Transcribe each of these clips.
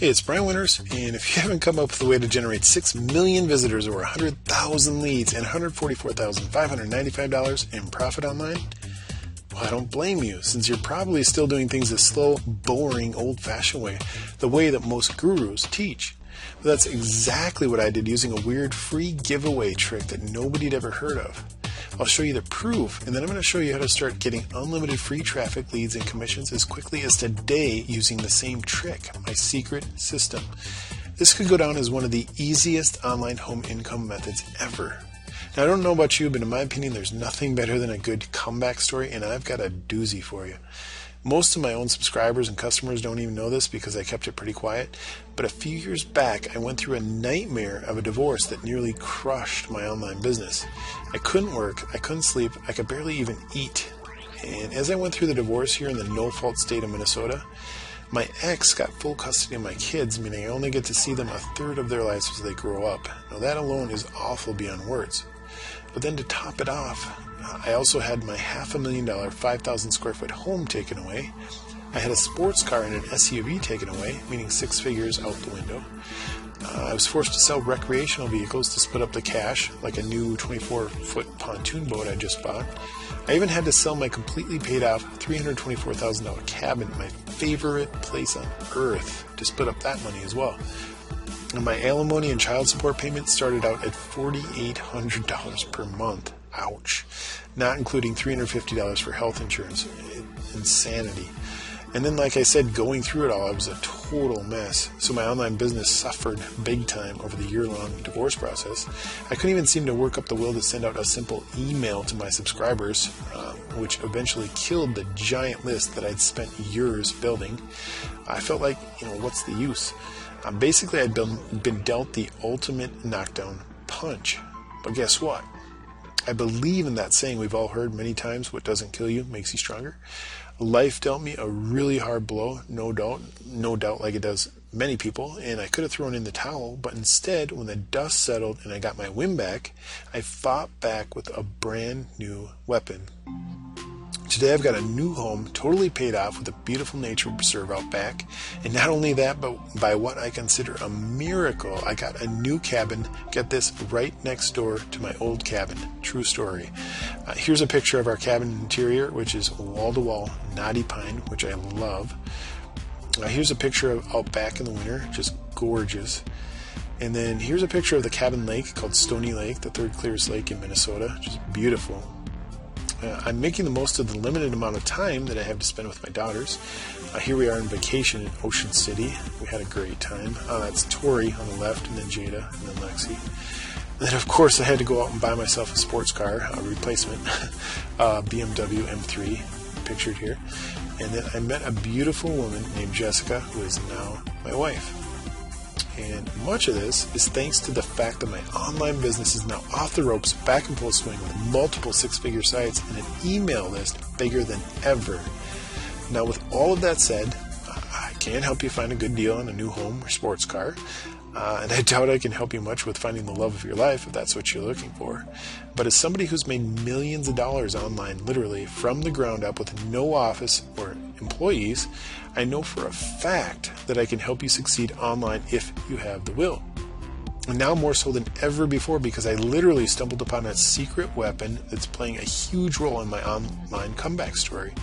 Hey, it's Brian Winters, and if you haven't come up with a way to generate 6 million visitors, over 100,000 leads, and $144,595 in profit online, well, I don't blame you, since you're probably still doing things the slow, boring, old-fashioned way, the way that most gurus teach. But that's exactly what I did using a weird free giveaway trick that nobody'd ever heard of. I'll show you the proof, and then I'm going to show you how to start getting unlimited free traffic, leads, and commissions as quickly as today using the same trick, my secret system. This could go down as one of the easiest online home income methods ever. Now, I don't know about you, but in my opinion, there's nothing better than a good comeback story, and I've got a doozy for you. Most of my own subscribers and customers don't even know this because I kept it pretty quiet, but a few years back I went through a nightmare of a divorce that nearly crushed my online business. I couldn't work, I couldn't sleep, I could barely even eat. And as I went through the divorce here in the no-fault state of Minnesota, my ex got full custody of my kids, meaning I only get to see them a third of their lives as they grow up. Now that alone is awful beyond words. But then to top it off, I also had my $500,000, 5,000 square foot home taken away. I had a sports car and an SUV taken away, meaning 6 figures out the window. I was forced to sell recreational vehicles to split up the cash, like a new 24-foot pontoon boat I just bought. I even had to sell my completely paid off $324,000 cabin, my favorite place on earth, to split up that money as well. And my alimony and child support payments started out at $4,800 per month. Ouch. Not including $350 for health insurance. Insanity. And then, like I said, going through it all, I was a total mess. So my online business suffered big time over the year-long divorce process. I couldn't even seem to work up the will to send out a simple email to my subscribers, which eventually killed the giant list that I'd spent years building. I felt like, what's the use? Basically, I'd been dealt the ultimate knockdown punch. But guess what? I believe in that saying we've all heard many times, what doesn't kill you makes you stronger. Life dealt me a really hard blow, no doubt like it does many people, and I could have thrown in the towel, but instead, when the dust settled and I got my wind back, I fought back with a brand new weapon. Today I've got a new home, totally paid off with a beautiful nature reserve out back. And not only that, but by what I consider a miracle, I got a new cabin, get this, right next door to my old cabin. True story. Here's a picture of our cabin interior, which is wall-to-wall knotty pine, which I love. Here's a picture of out back in the winter, just gorgeous. And then here's a picture of the cabin lake called Stony Lake, the third clearest lake in Minnesota, which is beautiful. I'm making the most of the limited amount of time that I have to spend with my daughters. Here we are on vacation in Ocean City. We had a great time. That's Tori on the left, and then Jada, and then Lexi. And then, of course, I had to go out and buy myself a sports car, a replacement, BMW M3, pictured here. And then I met a beautiful woman named Jessica, who is now my wife. And much of this is thanks to the fact that my online business is now off the ropes, back in full swing with multiple 6-figure sites and an email list bigger than ever. Now, with all of that said, I can't help you find a good deal on a new home or sports car. And I doubt I can help you much with finding the love of your life if that's what you're looking for. But as somebody who's made millions of dollars online, literally from the ground up with no office or employees, I know for a fact that I can help you succeed online if you have the will. And now more so than ever before, because I literally stumbled upon a secret weapon that's playing a huge role in my online comeback story.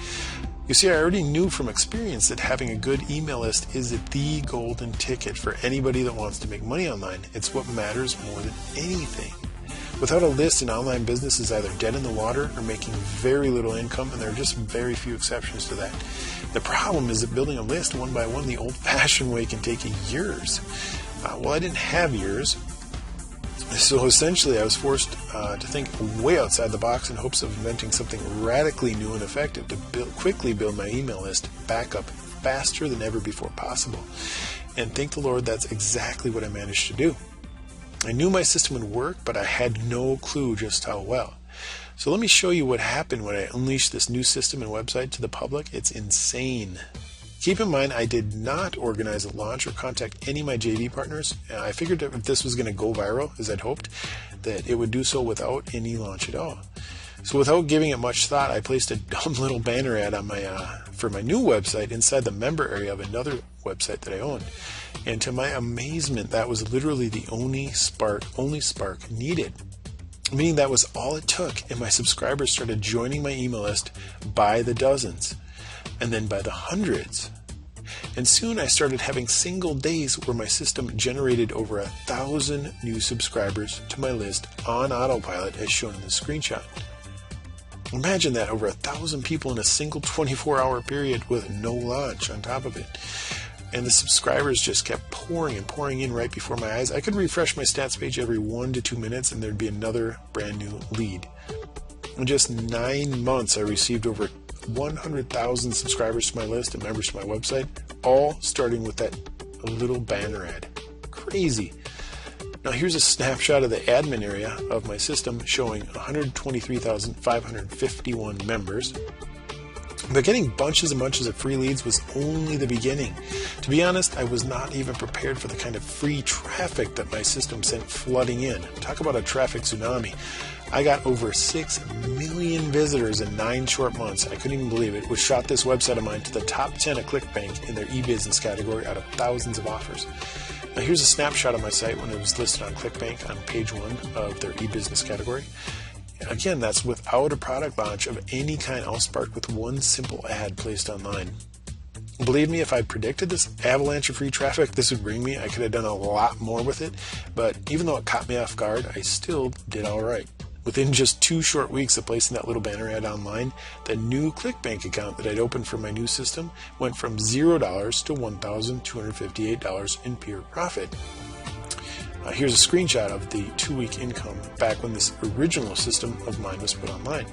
You see, I already knew from experience that having a good email list is the golden ticket for anybody that wants to make money online. It's what matters more than anything. Without a list, an online business is either dead in the water or making very little income, and there are just very few exceptions to that. The problem is that building a list one by one the old-fashioned way can take years. Well, I didn't have years, so essentially I was forced to think way outside the box in hopes of inventing something radically new and effective to quickly build my email list back up faster than ever before possible. And thank the Lord, that's exactly what I managed to do. I knew my system would work, but I had no clue just how well. So let me show you what happened when I unleashed this new system and website to the public. It's insane. Keep in mind, I did not organize a launch or contact any of my JV partners. I figured that if this was going to go viral, as I'd hoped, that it would do so without any launch at all. So without giving it much thought, I placed a dumb little banner ad on for my new website inside the member area of another website that I owned. And to my amazement, that was literally the only spark needed. Meaning that was all it took, and my subscribers started joining my email list by the dozens, and then by the hundreds. And soon I started having single days where my system generated over 1,000 new subscribers to my list on autopilot as shown in the screenshot. Imagine that, over 1,000 people in a single 24-hour period with no launch on top of it. And the subscribers just kept pouring and pouring in right before my eyes. I could refresh my stats page every 1 to 2 minutes and there'd be another brand new lead. In just 9 months, I received over 100,000 subscribers to my list and members to my website, all starting with that little banner ad. Crazy. Now here's a snapshot of the admin area of my system showing 123,551 members. But getting bunches and bunches of free leads was only the beginning. To be honest, I was not even prepared for the kind of free traffic that my system sent flooding in. Talk about a traffic tsunami. I got over 6 million visitors in 9 short months. I couldn't even believe it, which shot this website of mine to the top 10 at ClickBank in their e-business category out of thousands of offers. Now here's a snapshot of my site when it was listed on ClickBank on page 1 of their e-business category. Again, that's without a product launch of any kind, all sparked with one simple ad placed online. Believe me, if I predicted this avalanche of free traffic this would bring me, I could have done a lot more with it, but even though it caught me off guard, I still did all right. Within just 2 short weeks of placing that little banner ad online, the new ClickBank account that I'd opened for my new system went from $0 to $1,258 in pure profit. Here's a screenshot of the 2-week income back when this original system of mine was put online.